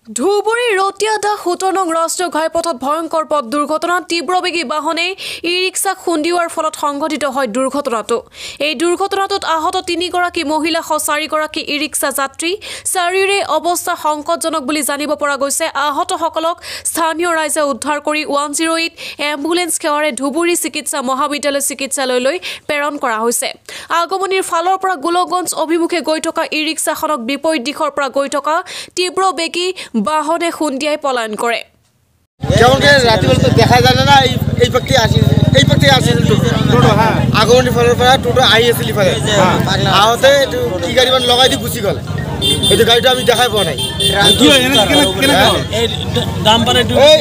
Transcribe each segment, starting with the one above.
ধুবুৰী ৰতিয়াদা ১৭ নং ৰাষ্ট্ৰীয় ঘাইপথত ভয়ংকৰ পথ দুৰ্ঘটনা তীব্ৰবেগী বাহনে ই ৰিক্সাক খুন্দিওৱাৰ ফলত সংঘটিত হয় দুৰ্ঘটনাটো। এই দুৰ্ঘটনাটোত আহত ৩গৰাকী মহিলা সহ ৪গৰাকী ই ৰিক্সা যাত্ৰী। চাৰিওৰে অৱস্থা সংকটজনক বুলি জানিব পৰা গৈছে। আহতসকলক স্থানীয় ৰাইজে উদ্ধাৰ কৰি 108 এম্বুলেন্স সেৱাৰে ধুবুৰী চিকিৎসা মহাবিদ্যালয় চিকিৎসালয়লৈ প্ৰেৰণ কৰা হৈছে। আগমনিৰ ফালৰ পৰা গোলকগঞ্জ অভিমুখে গৈ থকা ই ৰিক্সাখনক বিপৰীত দিশৰ পৰা গৈ থকা তীব্ৰবেগী বাহনে খুন্দিয়াই পলায়ন কৰে। ৰাতিপুৱা দেখা যায় না এই ব্যক্তি আছিল আগমনিৰ ফালৰ পৰা টোটো আহি আছিল ইফালে আহোঁতে কি গাড়ীখন লগাই দি গুচি গ'ল। এইটো গাড়ীটো আমি দেখাই পোৱা নাই।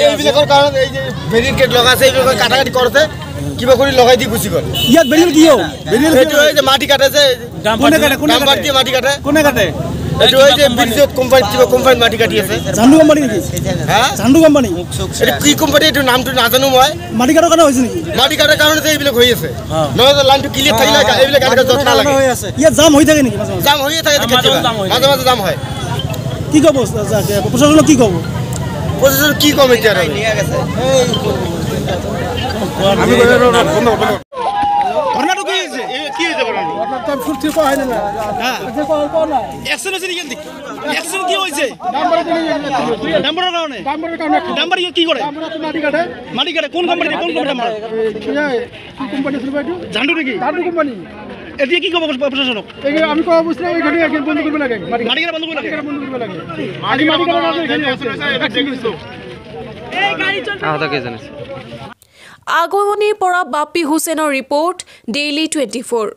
এইবিলাকৰ কাৰণে এই যে বেৰিকেড লগাইছে এইবিলাক কাটাকাটি কৰোঁতে কিবা কৰি লগাই দি গুচি গ'ল। ইয়াত বেৰিকেড কি হ'ল? সেইটো এই যে মাটি কাটে যে ডাম্পাৰ দিয়ে মাটি কাটে। কোনে কাটে? এইটো এই যে ব্ৰিজত কোম্পানী মাটি কাটি আছে। জাণ্ডু কোম্পানী নেকি? হা জাণ্ডু কোম্পানী। এইটো কি কোম্পানী এইটো নামটো নাজানো মই। মাটি কাটাৰ কাৰণে হৈছে নেকি? মাটি কাটাৰ কাৰণে এইবিলাক হৈ আছে। নহ'লে লাইনটো ক্লিয়াৰ থাকিলে এইবিলাক গাড়ী যত্ন লাগে। ইয়াত জাম হৈ থাকে নেকি? জাম হৈয়ে থাকে মাজে মাজে জাম হয়। কি ক'ব প্ৰশাসনক? কি ক'ব প্ৰশাসন? কি ক'ম এতিয়া ঘটনাটো কি হৈছে? কি হৈছে এক্সিডেণ্ট হৈছে নেকি? এক্সিডেণ্ট কি হৈছে? ডাম্পাৰৰ কাৰণে। ডাম্পাৰ কি কৰে? মাটি কাটে। কোন কোম্পানী? জাণ্ডু নেকি? এতিয়া কি ক'ব প্ৰশাসনক? আমি ক'ব বুজিলে বন্ধ কৰিব লাগে। মাটি কাটা বন্ধ কৰিব লাগে। আগমনিৰ পৰা বাপি হুছেইনৰ ৰিপৰ্ট ডেইলি 24।